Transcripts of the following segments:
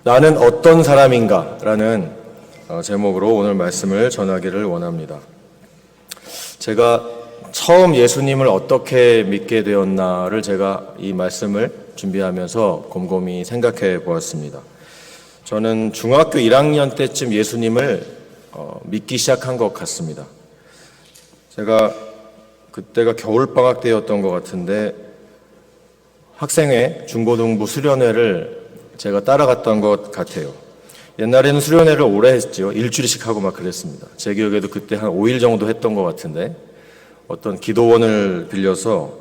나는 어떤 사람인가? 라는 제목으로 오늘 말씀을 전하기를 원합니다. 제가 처음 예수님을 어떻게 믿게 되었나를 제가 이 말씀을 준비하면서 곰곰이 생각해 보았습니다. 저는 중학교 1학년 때쯤 예수님을 믿기 시작한 것 같습니다. 제가 그때가 겨울방학 때였던 것 같은데 학생회, 중고등부 수련회를 제가 따라갔던 것 같아요. 옛날에는 수련회를 오래 했죠. 일주일씩 하고 막 그랬습니다. 제 기억에도 그때 한 5일 정도 했던 것 같은데 어떤 기도원을 빌려서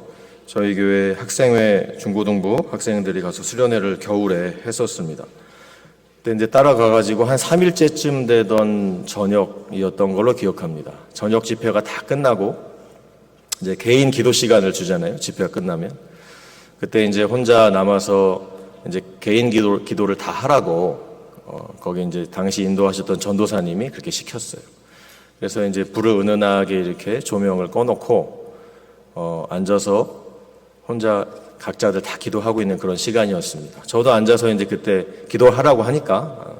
저희 교회 학생회, 중고등부 학생들이 가서 수련회를 겨울에 했었습니다. 그때 이제 따라가가지고 한 3일째쯤 되던 저녁이었던 걸로 기억합니다. 저녁 집회가 다 끝나고 이제 개인 기도 시간을 주잖아요. 집회가 끝나면. 그때 이제 혼자 남아서 이제 개인 기도를 다 하라고 거기 이제 당시 인도하셨던 전도사님이 그렇게 시켰어요. 그래서 이제 불을 은은하게 이렇게 조명을 꺼놓고 앉아서 혼자 각자들 다 기도하고 있는 그런 시간이었습니다. 저도 앉아서 이제 그때 기도하라고 하니까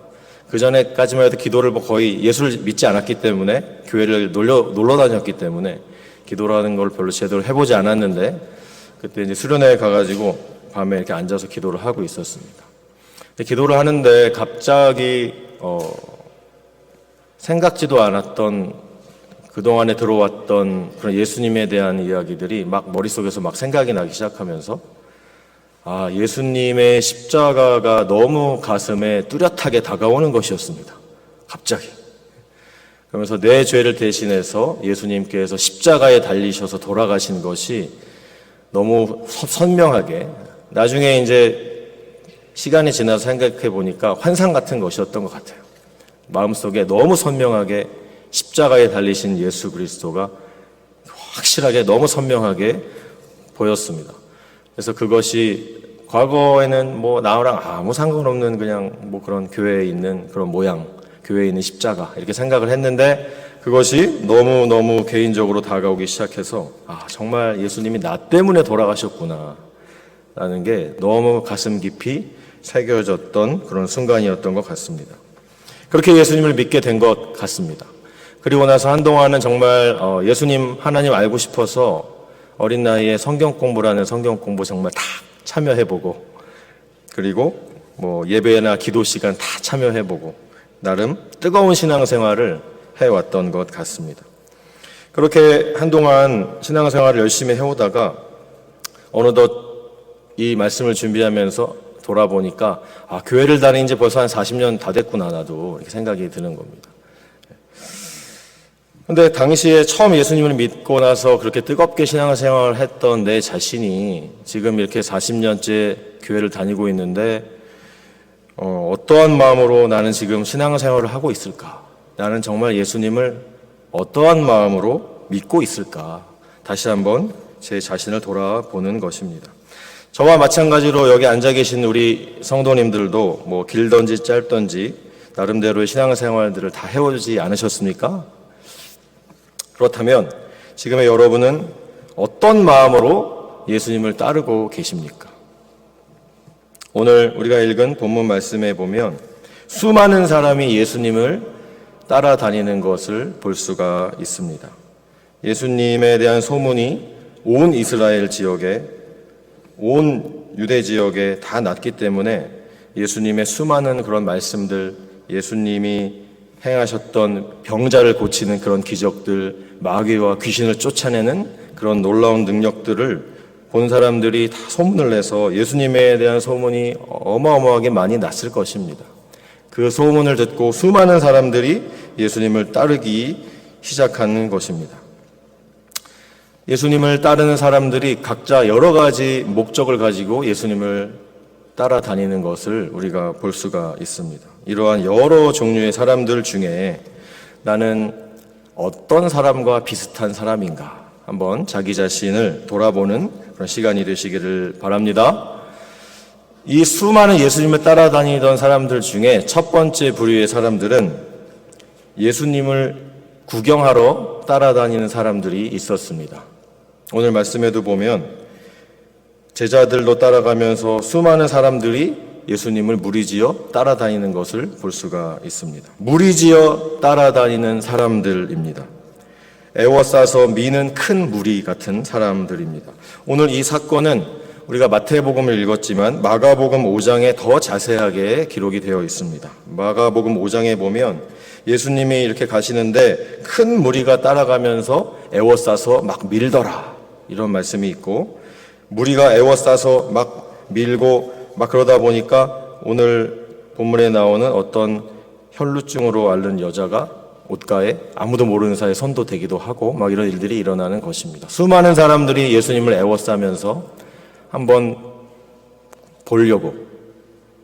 그 전에까지만 해도 기도를 뭐 거의 예수를 믿지 않았기 때문에 교회를 놀러 다녔기 때문에 기도라는 걸 별로 제대로 해보지 않았는데 그때 이제 수련회에 가가지고 밤에 이렇게 앉아서 기도를 하고 있었습니다. 기도를 하는데 갑자기 생각지도 않았던 그동안에 들어왔던 그런 예수님에 대한 이야기들이 막 머릿속에서 막 생각이 나기 시작하면서 예수님의 십자가가 너무 가슴에 뚜렷하게 다가오는 것이었습니다. 갑자기. 그러면서 내 죄를 대신해서 예수님께서 십자가에 달리셔서 돌아가신 것이 너무 선명하게 나중에 이제 시간이 지나서 생각해 보니까 환상 같은 것이었던 것 같아요. 마음속에 너무 선명하게 십자가에 달리신 예수 그리스도가 확실하게 너무 선명하게 보였습니다. 그래서 그것이 과거에는 뭐 나랑 아무 상관없는 그냥 뭐 그런 교회에 있는 그런 모양, 교회에 있는 십자가 이렇게 생각을 했는데 그것이 너무 개인적으로 다가오기 시작해서 정말 예수님이 나 때문에 돌아가셨구나 라는 게 너무 가슴 깊이 새겨졌던 그런 순간이었던 것 같습니다. 그렇게 예수님을 믿게 된 것 같습니다. 그리고 나서 한동안은 정말 예수님 하나님 알고 싶어서 어린 나이에 성경 공부라는 성경 공부 정말 다 참여해보고 그리고 뭐 예배나 기도 시간 다 참여해보고 나름 뜨거운 신앙생활을 해왔던 것 같습니다. 그렇게 한동안 신앙생활을 열심히 해오다가 어느덧 이 말씀을 준비하면서 돌아보니까 교회를 다닌 지 벌써 한 40년 다 됐구나 나도 이렇게 생각이 드는 겁니다. 근데 당시에 처음 예수님을 믿고 나서 그렇게 뜨겁게 신앙생활을 했던 내 자신이 지금 이렇게 40년째 교회를 다니고 있는데 어떠한 마음으로 나는 지금 신앙생활을 하고 있을까? 나는 정말 예수님을 어떠한 마음으로 믿고 있을까? 다시 한번 제 자신을 돌아보는 것입니다. 저와 마찬가지로 여기 앉아 계신 우리 성도님들도 뭐 길던지 짧던지 나름대로의 신앙생활들을 다 해오지 않으셨습니까? 그렇다면 지금의 여러분은 어떤 마음으로 예수님을 따르고 계십니까? 오늘 우리가 읽은 본문 말씀에 보면 수많은 사람이 예수님을 따라다니는 것을 볼 수가 있습니다. 예수님에 대한 소문이 온 이스라엘 지역에 온 유대 지역에 다 났기 때문에 예수님의 수많은 그런 말씀들, 예수님이 행하셨던 병자를 고치는 그런 기적들, 마귀와 귀신을 쫓아내는 그런 놀라운 능력들을 본 사람들이 다 소문을 내서 예수님에 대한 소문이 어마어마하게 많이 났을 것입니다. 그 소문을 듣고 수많은 사람들이 예수님을 따르기 시작하는 것입니다. 예수님을 따르는 사람들이 각자 여러 가지 목적을 가지고 예수님을 따라다니는 것을 우리가 볼 수가 있습니다. 이러한 여러 종류의 사람들 중에 나는 어떤 사람과 비슷한 사람인가 한번 자기 자신을 돌아보는 그런 시간이 되시기를 바랍니다. 이 수많은 예수님을 따라다니던 사람들 중에 첫 번째 부류의 사람들은 예수님을 구경하러 따라다니는 사람들이 있었습니다. 오늘 말씀에도 보면 제자들도 따라가면서 수많은 사람들이 예수님을 무리지어 따라다니는 것을 볼 수가 있습니다. 무리지어 따라다니는 사람들입니다. 애워싸서 미는 큰 무리 같은 사람들입니다. 오늘 이 사건은 우리가 마태복음을 읽었지만 마가복음 5장에 더 자세하게 기록이 되어 있습니다. 마가복음 5장에 보면 예수님이 이렇게 가시는데 큰 무리가 따라가면서 애워싸서 막 밀더라, 이런 말씀이 있고, 무리가 애워싸서 막 밀고 막 그러다 보니까 오늘 본문에 나오는 어떤 혈루증으로 앓는 여자가 옷가에 아무도 모르는 사이에 손도 대기도 하고 막 이런 일들이 일어나는 것입니다. 수많은 사람들이 예수님을 애워싸면서 한번 보려고,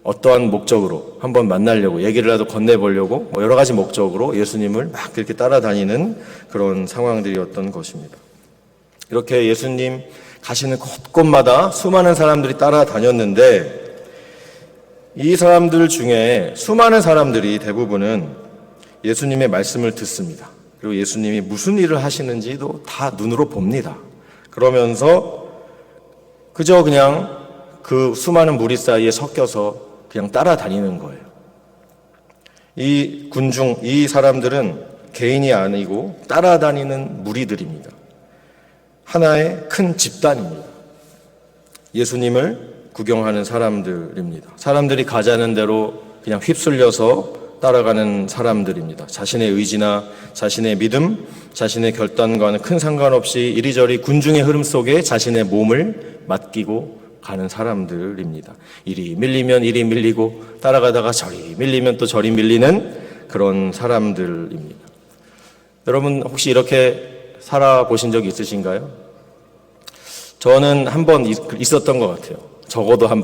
어떠한 목적으로 한번 만나려고, 얘기를라도 건네보려고 여러 가지 목적으로 예수님을 막 이렇게 따라다니는 그런 상황들이었던 것입니다. 이렇게 예수님 가시는 곳곳마다 수많은 사람들이 따라다녔는데, 이 사람들 중에 수많은 사람들이 대부분은 예수님의 말씀을 듣습니다. 그리고 예수님이 무슨 일을 하시는지도 다 눈으로 봅니다. 그러면서 그저 그냥 그 수많은 무리 사이에 섞여서 그냥 따라다니는 거예요. 이 군중, 이 사람들은 개인이 아니고 따라다니는 무리들입니다. 하나의 큰 집단입니다. 예수님을 구경하는 사람들입니다. 사람들이 가자는 대로 그냥 휩쓸려서 따라가는 사람들입니다. 자신의 의지나 자신의 믿음, 자신의 결단과는 큰 상관없이 이리저리 군중의 흐름 속에 자신의 몸을 맡기고 가는 사람들입니다. 이리 밀리면 이리 밀리고, 따라가다가 저리 밀리면 또 저리 밀리는 그런 사람들입니다. 여러분 혹시 이렇게 살아보신 적이 있으신가요? 저는 한 번 있었던 것 같아요. 적어도 한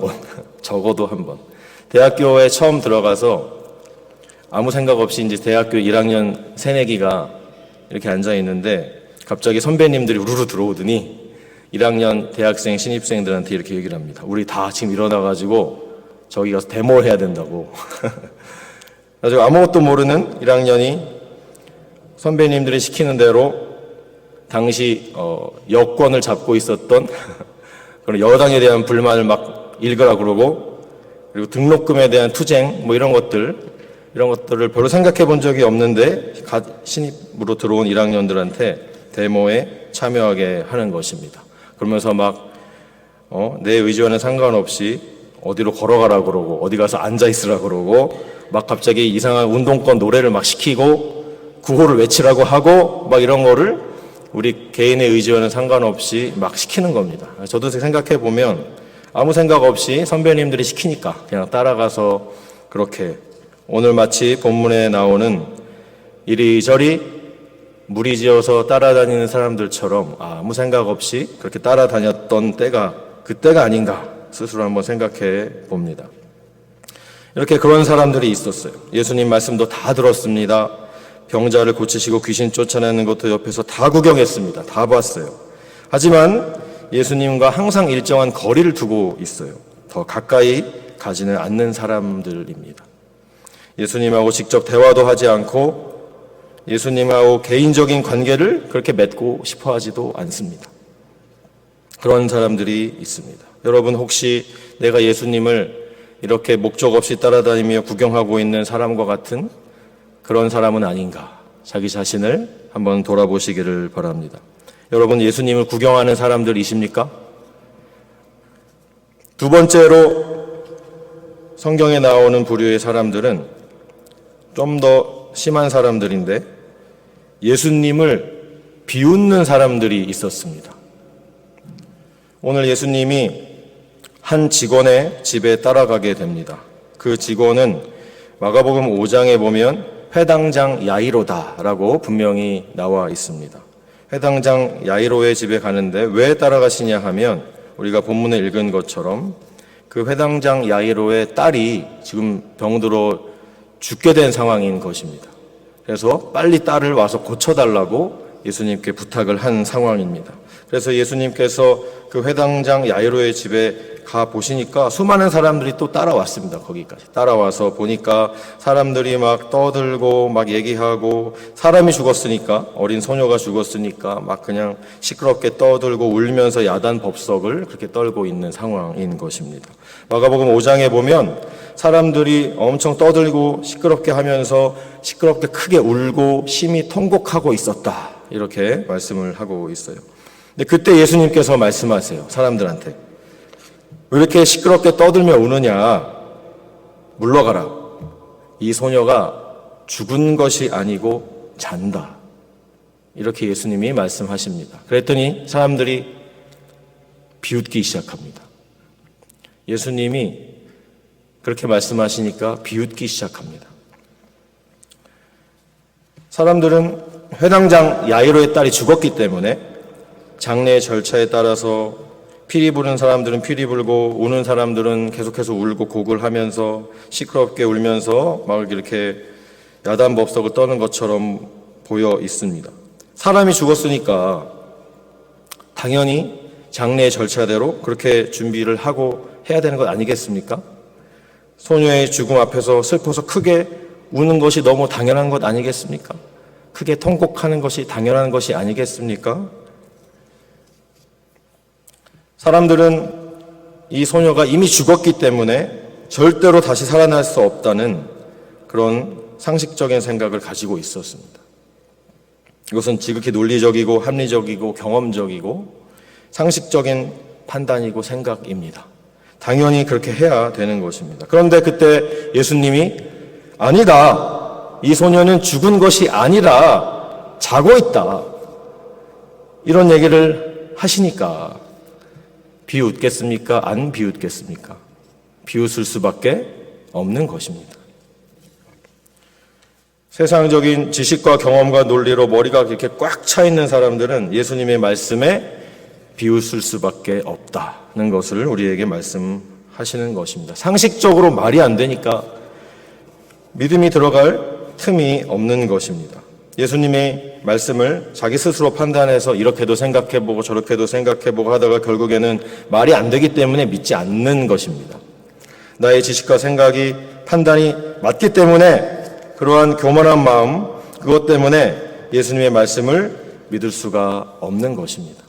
번. 대학교에 처음 들어가서 아무 생각 없이 이제 대학교 1학년 새내기가 이렇게 앉아 있는데 갑자기 선배님들이 우르르 들어오더니 1학년 대학생 신입생들한테 이렇게 얘기를 합니다. 우리 다 지금 일어나가지고 저기 가서 데모해야 된다고. 그래서 아무것도 모르는 1학년이 선배님들이 시키는 대로 당시 여권을 잡고 있었던 그런 여당에 대한 불만을 막 읽으라 그러고, 그리고 등록금에 대한 투쟁 이런 것들을 별로 생각해 본 적이 없는데 신입으로 들어온 1학년들한테 데모에 참여하게 하는 것입니다. 그러면서 막 내 의지와는 상관없이 어디로 걸어가라 그러고 어디 가서 앉아 있으라 그러고 막 갑자기 이상한 운동권 노래를 막 시키고 구호를 외치라고 하고 막 이런 거를 우리 개인의 의지와는 상관없이 막 시키는 겁니다. 저도 생각해 보면 아무 생각 없이 선배님들이 시키니까 그냥 따라가서 그렇게 오늘 마치 본문에 나오는 이리저리 무리지어서 따라다니는 사람들처럼 아무 생각 없이 그렇게 따라다녔던 때가 그때가 아닌가 스스로 한번 생각해 봅니다. 이렇게 그런 사람들이 있었어요. 예수님 말씀도 다 들었습니다. 병자를 고치시고 귀신 쫓아내는 것도 옆에서 다 구경했습니다. 다 봤어요. 하지만 예수님과 항상 일정한 거리를 두고 있어요. 더 가까이 가지는 않는 사람들입니다. 예수님하고 직접 대화도 하지 않고 예수님하고 개인적인 관계를 그렇게 맺고 싶어 하지도 않습니다. 그런 사람들이 있습니다. 여러분 혹시 내가 예수님을 이렇게 목적 없이 따라다니며 구경하고 있는 사람과 같은 그런 사람은 아닌가? 자기 자신을 한번 돌아보시기를 바랍니다. 여러분 예수님을 구경하는 사람들이십니까? 두 번째로 성경에 나오는 부류의 사람들은 좀 더 심한 사람들인데 예수님을 비웃는 사람들이 있었습니다. 오늘 예수님이 한 직원의 집에 따라가게 됩니다. 그 직원은 마가복음 5장에 보면 회당장 야이로다라고 분명히 나와 있습니다. 회당장 야이로의 집에 가는데 왜 따라가시냐 하면 우리가 본문에 읽은 것처럼 그 회당장 야이로의 딸이 지금 병들어 죽게 된 상황인 것입니다. 그래서 빨리 딸을 와서 고쳐달라고 예수님께 부탁을 한 상황입니다. 그래서 예수님께서 그 회당장 야이로의 집에 가 보시니까 수많은 사람들이 또 따라왔습니다. 거기까지 따라와서 보니까 사람들이 막 떠들고 막 얘기하고, 사람이 죽었으니까, 어린 소녀가 죽었으니까 막 그냥 시끄럽게 떠들고 울면서 야단 법석을 그렇게 떨고 있는 상황인 것입니다. 마가복음 5장에 보면 사람들이 엄청 떠들고 시끄럽게 하면서 시끄럽게 크게 울고 심히 통곡하고 있었다, 이렇게 말씀을 하고 있어요. 근데 그때 예수님께서 말씀하세요. 사람들한테 왜 이렇게 시끄럽게 떠들며 우느냐, 물러가라. 이 소녀가 죽은 것이 아니고 잔다, 이렇게 예수님이 말씀하십니다. 그랬더니 사람들이 비웃기 시작합니다. 예수님이 그렇게 말씀하시니까 비웃기 시작합니다. 사람들은 회당장 야이로의 딸이 죽었기 때문에 장례의 절차에 따라서 피리 부는 사람들은 피리 불고, 우는 사람들은 계속해서 울고 곡을 하면서 시끄럽게 울면서 막 이렇게 야단법석을 떠는 것처럼 보여 있습니다. 사람이 죽었으니까 당연히 장례의 절차대로 그렇게 준비를 하고 해야 되는 것 아니겠습니까? 소녀의 죽음 앞에서 슬퍼서 크게 우는 것이 너무 당연한 것 아니겠습니까? 크게 통곡하는 것이 당연한 것이 아니겠습니까? 사람들은 이 소녀가 이미 죽었기 때문에 절대로 다시 살아날 수 없다는 그런 상식적인 생각을 가지고 있었습니다. 이것은 지극히 논리적이고 합리적이고 경험적이고 상식적인 판단이고 생각입니다. 당연히 그렇게 해야 되는 것입니다. 그런데 그때 예수님이 아니다, 이 소녀는 죽은 것이 아니라 자고 있다, 이런 얘기를 하시니까 비웃겠습니까? 안 비웃겠습니까? 비웃을 수밖에 없는 것입니다. 세상적인 지식과 경험과 논리로 머리가 이렇게 꽉 차 있는 사람들은 예수님의 말씀에 비웃을 수밖에 없다는 것을 우리에게 말씀하시는 것입니다. 상식적으로 말이 안 되니까 믿음이 들어갈 틈이 없는 것입니다. 예수님의 말씀을 자기 스스로 판단해서 이렇게도 생각해보고 저렇게도 생각해보고 하다가 결국에는 말이 안 되기 때문에 믿지 않는 것입니다. 나의 지식과 생각이, 판단이 맞기 때문에 그러한 교만한 마음, 그것 때문에 예수님의 말씀을 믿을 수가 없는 것입니다.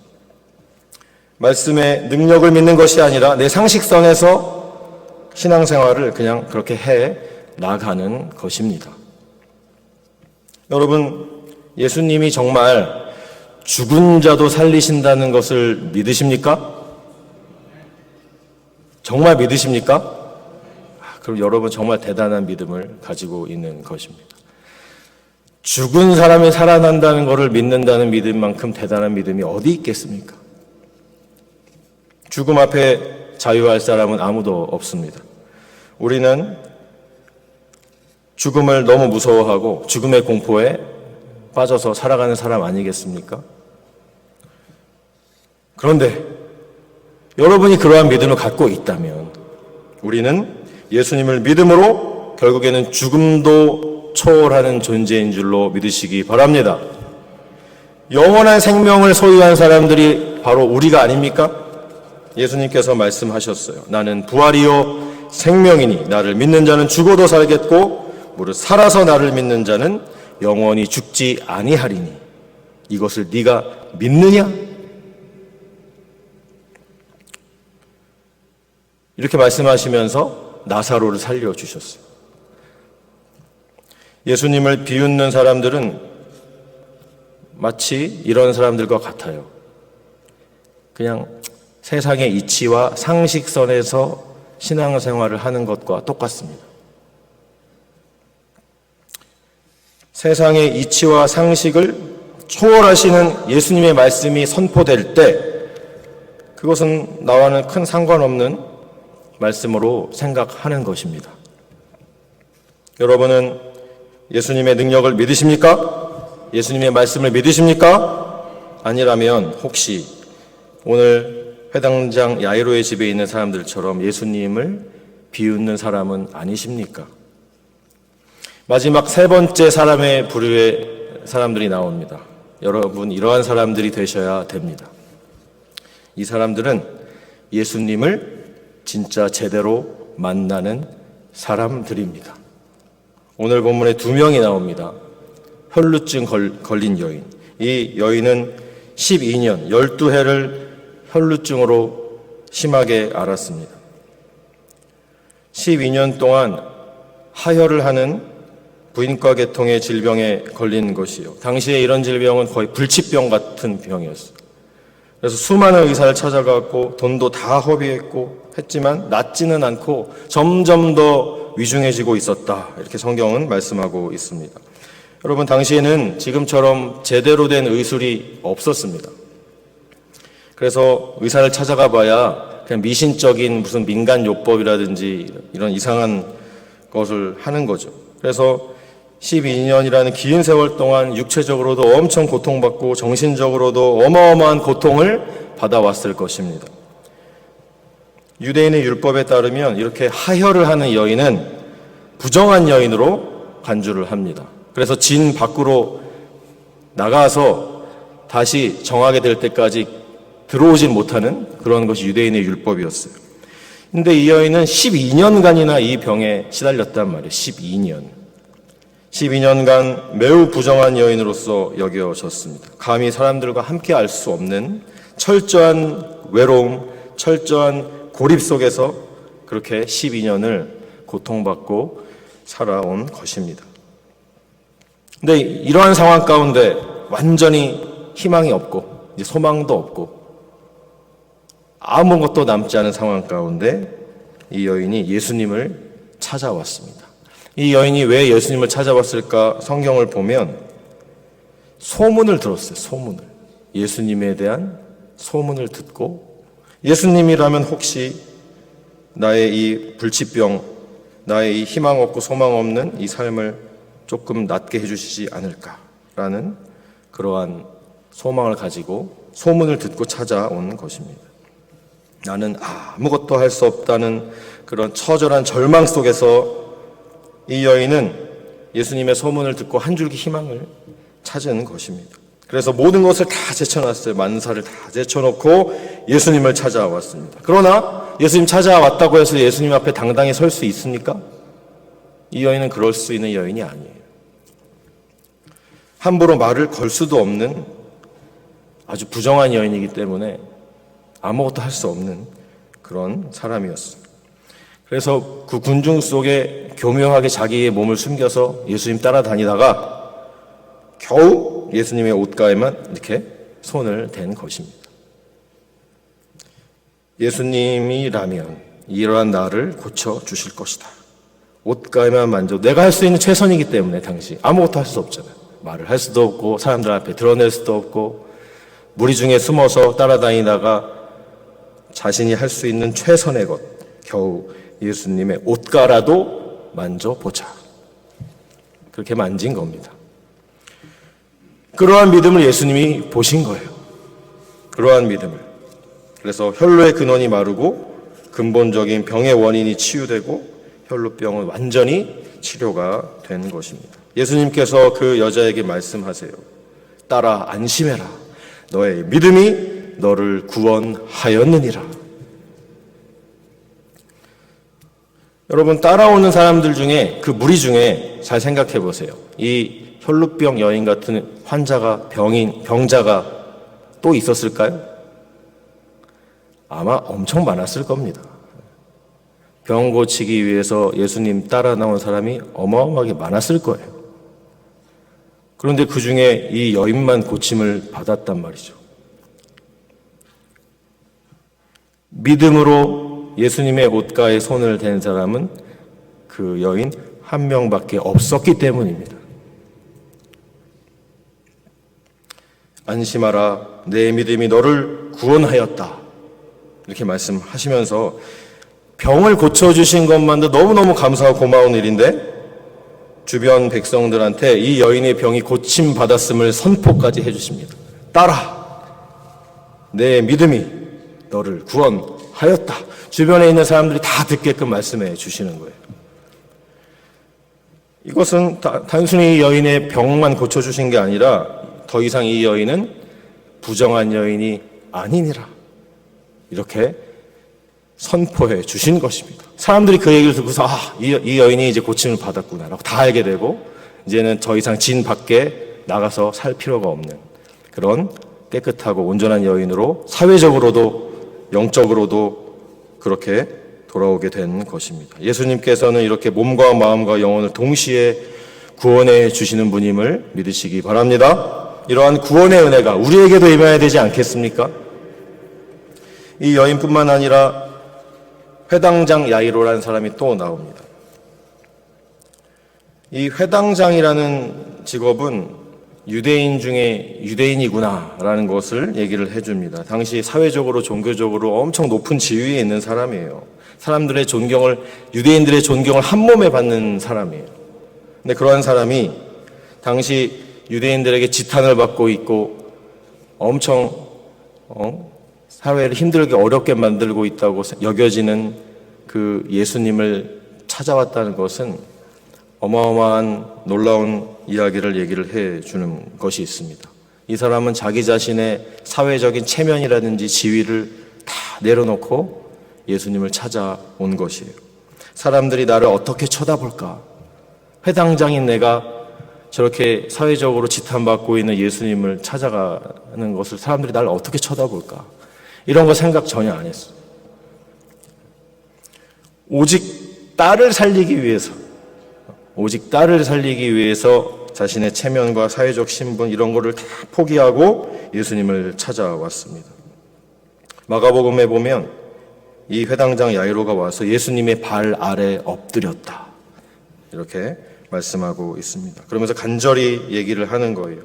말씀의 능력을 믿는 것이 아니라 내 상식선에서 신앙생활을 그냥 그렇게 해 나가는 것입니다. 여러분, 예수님이 정말 죽은 자도 살리신다는 것을 믿으십니까? 정말 믿으십니까? 그럼 여러분 정말 대단한 믿음을 가지고 있는 것입니다. 죽은 사람이 살아난다는 것을 믿는다는 믿음만큼 대단한 믿음이 어디 있겠습니까? 죽음 앞에 자유할 사람은 아무도 없습니다. 우리는 죽음을 너무 무서워하고 죽음의 공포에 빠져서 살아가는 사람 아니겠습니까? 그런데 여러분이 그러한 믿음을 갖고 있다면 우리는 예수님을 믿음으로 결국에는 죽음도 초월하는 존재인 줄로 믿으시기 바랍니다. 영원한 생명을 소유한 사람들이 바로 우리가 아닙니까? 예수님께서 말씀하셨어요. 나는 부활이요 생명이니 나를 믿는 자는 죽어도 살겠고 무릇 살아서 나를 믿는 자는 영원히 죽지 아니하리니 이것을 네가 믿느냐? 이렇게 말씀하시면서 나사로를 살려주셨어요. 예수님을 비웃는 사람들은 마치 이런 사람들과 같아요. 그냥 세상의 이치와 상식선에서 신앙생활을 하는 것과 똑같습니다. 세상의 이치와 상식을 초월하시는 예수님의 말씀이 선포될 때 그것은 나와는 큰 상관없는 말씀으로 생각하는 것입니다. 여러분은 예수님의 능력을 믿으십니까? 예수님의 말씀을 믿으십니까? 아니라면 혹시 오늘 회당장 야이로의 집에 있는 사람들처럼 예수님을 비웃는 사람은 아니십니까? 마지막 세 번째 사람의 부류의 사람들이 나옵니다. 여러분 이러한 사람들이 되셔야 됩니다. 이 사람들은 예수님을 진짜 제대로 만나는 사람들입니다. 오늘 본문에 2명이 나옵니다. 혈루증 걸린 여인. 이 여인은 12년, 12해를 혈루증으로 심하게 앓았습니다. 12년 동안 하혈을 하는 부인과 계통의 질병에 걸린 것이요. 당시에 이런 질병은 거의 불치병 같은 병이었어요. 그래서 수많은 의사를 찾아갔고 돈도 다 허비했고 했지만 낫지는 않고 점점 더 위중해지고 있었다. 이렇게 성경은 말씀하고 있습니다. 여러분, 당시에는 지금처럼 제대로 된 의술이 없었습니다. 그래서 의사를 찾아가 봐야 그냥 미신적인 무슨 민간요법이라든지 이런 이상한 것을 하는 거죠. 그래서 12년이라는 긴 세월 동안 육체적으로도 엄청 고통받고 정신적으로도 어마어마한 고통을 받아왔을 것입니다. 유대인의 율법에 따르면 이렇게 하혈을 하는 여인은 부정한 여인으로 간주를 합니다. 그래서 진 밖으로 나가서 다시 정하게 될 때까지 들어오질 못하는 그런 것이 유대인의 율법이었어요. 근데 이 여인은 12년간이나 이 병에 시달렸단 말이에요. 12년간 매우 부정한 여인으로서 여겨졌습니다. 감히 사람들과 함께 알 수 없는 철저한 외로움, 철저한 고립 속에서 그렇게 12년을 고통받고 살아온 것입니다. 근데 이러한 상황 가운데 완전히 희망이 없고 이제 소망도 없고 아무것도 남지 않은 상황 가운데 이 여인이 예수님을 찾아왔습니다. 이 여인이 왜 예수님을 찾아왔을까? 성경을 보면 소문을 들었어요. 소문을. 예수님에 대한 소문을 듣고 예수님이라면 혹시 나의 이 불치병, 나의 이 희망 없고 소망 없는 이 삶을 조금 낫게 해주시지 않을까라는 그러한 소망을 가지고 소문을 듣고 찾아온 것입니다. 나는 아무것도 할 수 없다는 그런 처절한 절망 속에서 이 여인은 예수님의 소문을 듣고 한 줄기 희망을 찾은 것입니다. 그래서 모든 것을 다 제쳐놨어요. 만사를 다 제쳐놓고 예수님을 찾아왔습니다. 그러나 예수님 찾아왔다고 해서 예수님 앞에 당당히 설 수 있습니까? 이 여인은 그럴 수 있는 여인이 아니에요. 함부로 말을 걸 수도 없는 아주 부정한 여인이기 때문에 아무것도 할 수 없는 그런 사람이었어요. 그래서 그 군중 속에 교묘하게 자기의 몸을 숨겨서 예수님 따라다니다가 겨우 예수님의 옷가에만 이렇게 손을 댄 것입니다. 예수님이라면 이러한 나를 고쳐주실 것이다. 옷가에만 만져 내가 할 수 있는 최선이기 때문에 당시 아무것도 할 수 없잖아요. 말을 할 수도 없고 사람들 앞에 드러낼 수도 없고 무리 중에 숨어서 따라다니다가 자신이 할 수 있는 최선의 것 겨우 예수님의 옷가라도 만져보자. 그렇게 만진 겁니다. 그러한 믿음을 예수님이 보신 거예요. 그러한 믿음을. 그래서 혈루의 근원이 마르고 근본적인 병의 원인이 치유되고 혈루병은 완전히 치료가 된 것입니다. 예수님께서 그 여자에게 말씀하세요. 딸아, 안심해라. 너의 믿음이 너를 구원하였느니라. 여러분, 따라오는 사람들 중에 그 무리 중에 잘 생각해 보세요. 이 혈루병 여인 같은 환자가 병자가 또 있었을까요? 아마 엄청 많았을 겁니다. 병 고치기 위해서 예수님 따라 나온 사람이 어마어마하게 많았을 거예요. 그런데 그 중에 이 여인만 고침을 받았단 말이죠. 믿음으로 예수님의 옷가에 손을 댄 사람은 그 여인 한 명밖에 없었기 때문입니다. 안심하라, 내 믿음이 너를 구원하였다. 이렇게 말씀하시면서 병을 고쳐주신 것만도 너무너무 감사하고 고마운 일인데 주변 백성들한테 이 여인의 병이 고침받았음을 선포까지 해주십니다. 딸아, 내 믿음이 너를 구원하였다. 주변에 있는 사람들이 다 듣게끔 말씀해 주시는 거예요. 이것은 단순히 여인의 병만 고쳐주신 게 아니라 더 이상 이 여인은 부정한 여인이 아니니라. 이렇게 선포해 주신 것입니다. 사람들이 그 얘기를 듣고서 이 여인이 이제 고침을 받았구나라고 다 알게 되고 이제는 더 이상 진 밖에 나가서 살 필요가 없는 그런 깨끗하고 온전한 여인으로 사회적으로도 영적으로도 그렇게 돌아오게 된 것입니다. 예수님께서는 이렇게 몸과 마음과 영혼을 동시에 구원해 주시는 분임을 믿으시기 바랍니다. 이러한 구원의 은혜가 우리에게도 임해야 되지 않겠습니까? 이 여인뿐만 아니라 회당장 야이로라는 사람이 또 나옵니다. 이 회당장이라는 직업은 유대인 중에 유대인이구나라는 것을 얘기를 해줍니다. 당시 사회적으로 종교적으로 엄청 높은 지위에 있는 사람이에요. 사람들의 존경을, 유대인들의 존경을 한 몸에 받는 사람이에요. 근데 그러한 사람이 당시 유대인들에게 지탄을 받고 있고 엄청 사회를 힘들게 어렵게 만들고 있다고 여겨지는 그 예수님을 찾아왔다는 것은 어마어마한 놀라운 이야기를 얘기를 해주는 것이 있습니다. 이 사람은 자기 자신의 사회적인 체면이라든지 지위를 다 내려놓고 예수님을 찾아온 것이에요. 사람들이 나를 어떻게 쳐다볼까? 회당장인 내가 저렇게 사회적으로 지탄받고 있는 예수님을 찾아가는 것을 사람들이 나를 어떻게 쳐다볼까? 이런 거 생각 전혀 안 했어요. 오직 딸을 살리기 위해서 자신의 체면과 사회적 신분 이런 거를 다 포기하고 예수님을 찾아왔습니다. 마가복음에 보면 이 회당장 야이로가 와서 예수님의 발 아래 엎드렸다. 이렇게 말씀하고 있습니다. 그러면서 간절히 얘기를 하는 거예요.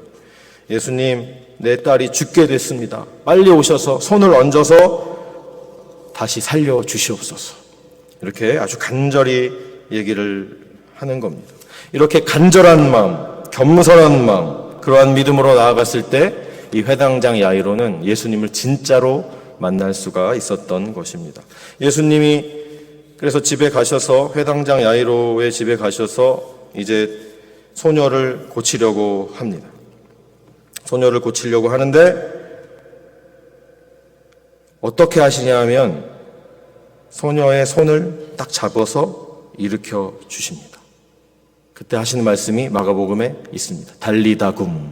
예수님, 내 딸이 죽게 됐습니다. 빨리 오셔서 손을 얹어서 다시 살려 주시옵소서. 이렇게 아주 간절히 얘기를 하는 겁니다. 이렇게 간절한 마음, 겸손한 마음, 그러한 믿음으로 나아갔을 때 이 회당장 야이로는 예수님을 진짜로 만날 수가 있었던 것입니다. 예수님이 그래서 집에 가셔서 회당장 야이로의 집에 가셔서 이제 소녀를 고치려고 합니다. 소녀를 고치려고 하는데 어떻게 하시냐 하면 소녀의 손을 딱 잡아서 일으켜 주십니다. 그때 하시는 말씀이 마가복음에 있습니다. 달리다굼,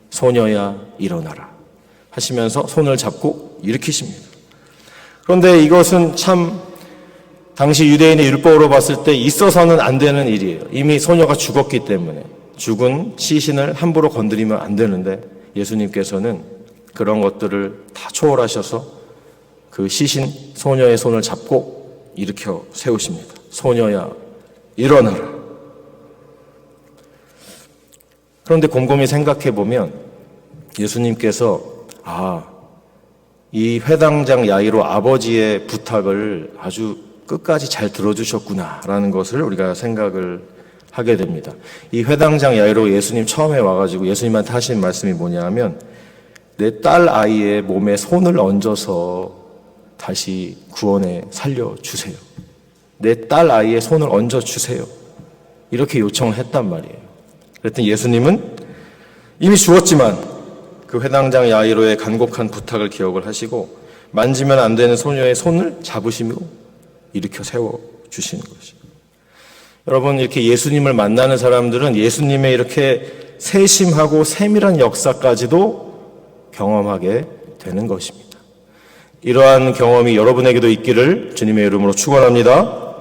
소녀야 일어나라 하시면서 손을 잡고 일으키십니다. 그런데 이것은 참 당시 유대인의 율법으로 봤을 때 있어서는 안 되는 일이에요. 이미 소녀가 죽었기 때문에 죽은 시신을 함부로 건드리면 안 되는데 예수님께서는 그런 것들을 다 초월하셔서 그 시신 소녀의 손을 잡고 일으켜 세우십니다. 소녀야 일어나라. 그런데 곰곰이 생각해 보면 예수님께서 이 회당장 야이로 아버지의 부탁을 아주 끝까지 잘 들어주셨구나라는 것을 우리가 생각을 하게 됩니다. 이 회당장 야이로 예수님 처음에 와가지고 예수님한테 하신 말씀이 뭐냐 하면 내 딸 아이의 몸에 손을 얹어서 다시 구원에 살려주세요. 내 딸 아이의 손을 얹어주세요. 이렇게 요청을 했단 말이에요. 그랬더니 예수님은 이미 죽었지만 그 회당장 야이로의 간곡한 부탁을 기억을 하시고 만지면 안 되는 소녀의 손을 잡으시며 일으켜 세워주시는 것이죠. 여러분, 이렇게 예수님을 만나는 사람들은 예수님의 이렇게 세심하고 세밀한 역사까지도 경험하게 되는 것입니다. 이러한 경험이 여러분에게도 있기를 주님의 이름으로 축원합니다.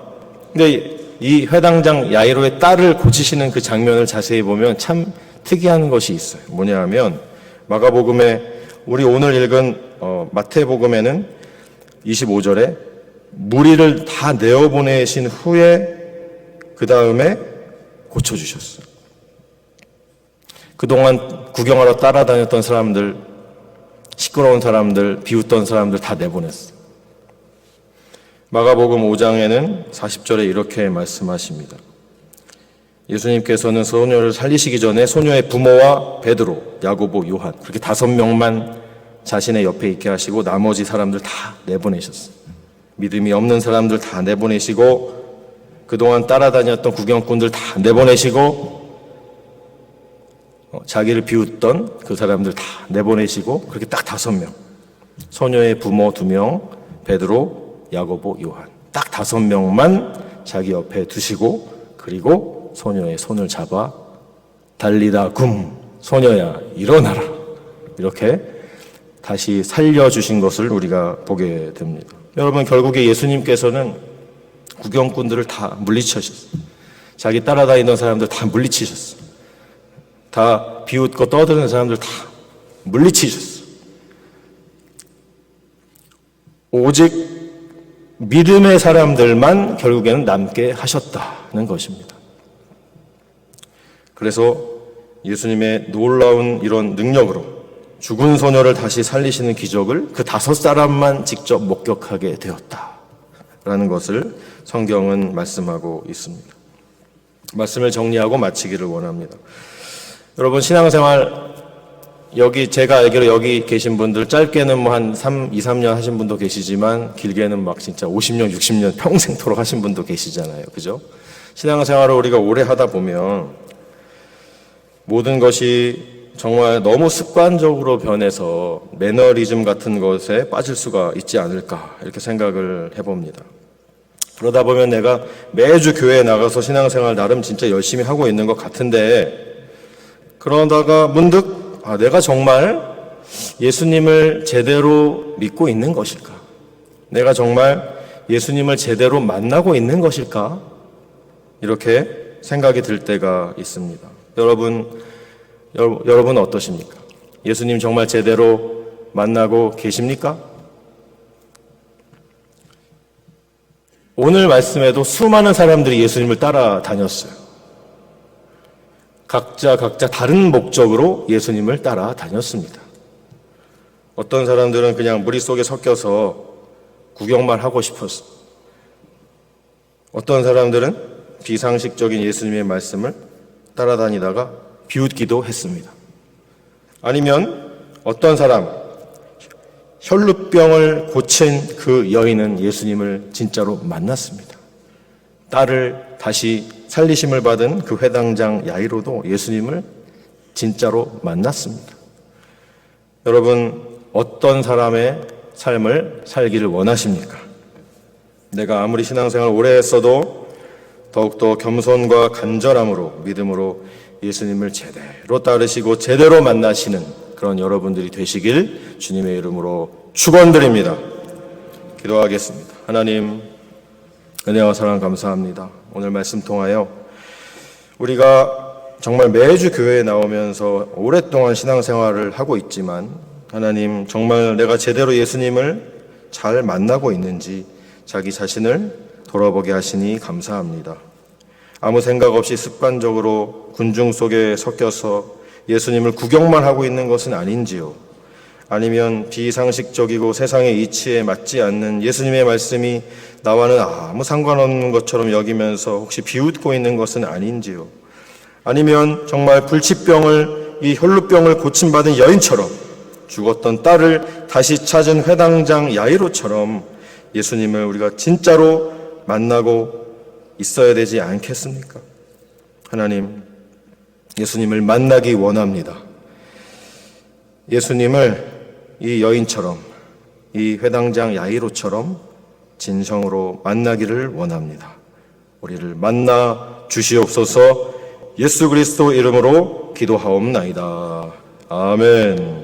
근데 이 회당장 야이로의 딸을 고치시는 그 장면을 자세히 보면 참 특이한 것이 있어요. 뭐냐 하면 마가복음에 우리 오늘 읽은 마태복음에는 25절에 무리를 다 내어보내신 후에 그 다음에 고쳐주셨어요. 그동안 구경하러 따라다녔던 사람들, 시끄러운 사람들, 비웃던 사람들 다 내보냈어요. 마가복음 5장에는 40절에 이렇게 말씀하십니다. 예수님께서는 소녀를 살리시기 전에 소녀의 부모와 베드로, 야고보, 요한 그렇게 5명만 자신의 옆에 있게 하시고 나머지 사람들 다 내보내셨어요. 믿음이 없는 사람들 다 내보내시고 그동안 따라다녔던 구경꾼들 다 내보내시고 자기를 비웃던 그 사람들 다 내보내시고 그렇게 딱 5명. 소녀의 부모 2명, 베드로, 야고보, 요한. 딱 5명만 자기 옆에 두시고 그리고 소녀의 손을 잡아 달리다 굼, 소녀야 일어나라. 이렇게 다시 살려주신 것을 우리가 보게 됩니다. 여러분, 결국에 예수님께서는 구경꾼들을 다 물리치셨어요. 자기 따라다니던 사람들 다 물리치셨어요. 다 비웃고 떠드는 사람들 다 물리치셨어요. 오직 믿음의 사람들만 결국에는 남게 하셨다는 것입니다. 그래서 예수님의 놀라운 이런 능력으로 죽은 소녀를 다시 살리시는 기적을 그 5사람만 직접 목격하게 되었다라는 것을 성경은 말씀하고 있습니다. 말씀을 정리하고 마치기를 원합니다. 여러분, 신앙생활 제가 알기로 여기 계신 분들 짧게는 뭐 한 2, 3년 하신 분도 계시지만 길게는 막 진짜 50년, 60년 평생토록 하신 분도 계시잖아요. 그죠? 신앙생활을 우리가 오래 하다 보면 모든 것이 정말 너무 습관적으로 변해서 매너리즘 같은 것에 빠질 수가 있지 않을까 이렇게 생각을 해봅니다. 그러다 보면 내가 매주 교회에 나가서 신앙생활 나름 진짜 열심히 하고 있는 것 같은데 그러다가 문득 내가 정말 예수님을 제대로 믿고 있는 것일까? 내가 정말 예수님을 제대로 만나고 있는 것일까? 이렇게 생각이 들 때가 있습니다. 여러분 어떠십니까? 예수님 정말 제대로 만나고 계십니까? 오늘 말씀에도 수많은 사람들이 예수님을 따라다녔어요. 각자 다른 목적으로 예수님을 따라다녔습니다. 어떤 사람들은 그냥 무리 속에 섞여서 구경만 하고 싶었어요. 어떤 사람들은 비상식적인 예수님의 말씀을 따라다니다가 비웃기도 했습니다. 아니면 어떤 사람, 혈루병을 고친 그 여인은 예수님을 진짜로 만났습니다. 딸을 다시 살리심을 받은 그 회당장 야이로도 예수님을 진짜로 만났습니다. 여러분, 어떤 사람의 삶을 살기를 원하십니까? 내가 아무리 신앙생활 오래 했어도 더욱더 겸손과 간절함으로 믿음으로 예수님을 제대로 따르시고 제대로 만나시는 그런 여러분들이 되시길 주님의 이름으로 축원드립니다. 기도하겠습니다. 하나님, 은혜와 사랑 감사합니다. 오늘 말씀 통하여 우리가 정말 매주 교회에 나오면서 오랫동안 신앙생활을 하고 있지만 하나님, 정말 내가 제대로 예수님을 잘 만나고 있는지 자기 자신을 돌아보게 하시니 감사합니다. 아무 생각 없이 습관적으로 군중 속에 섞여서 예수님을 구경만 하고 있는 것은 아닌지요? 아니면 비상식적이고 세상의 이치에 맞지 않는 예수님의 말씀이 나와는 아무 상관없는 것처럼 여기면서 혹시 비웃고 있는 것은 아닌지요? 아니면 정말 이 혈루병을 고침받은 여인처럼 죽었던 딸을 다시 찾은 회당장 야이로처럼 예수님을 우리가 진짜로 만나고 있어야 되지 않겠습니까? 하나님, 예수님을 만나기 원합니다. 예수님을 이 여인처럼, 이 회당장 야이로처럼 진성으로 만나기를 원합니다. 우리를 만나 주시옵소서. 예수 그리스도 이름으로 기도하옵나이다. 아멘.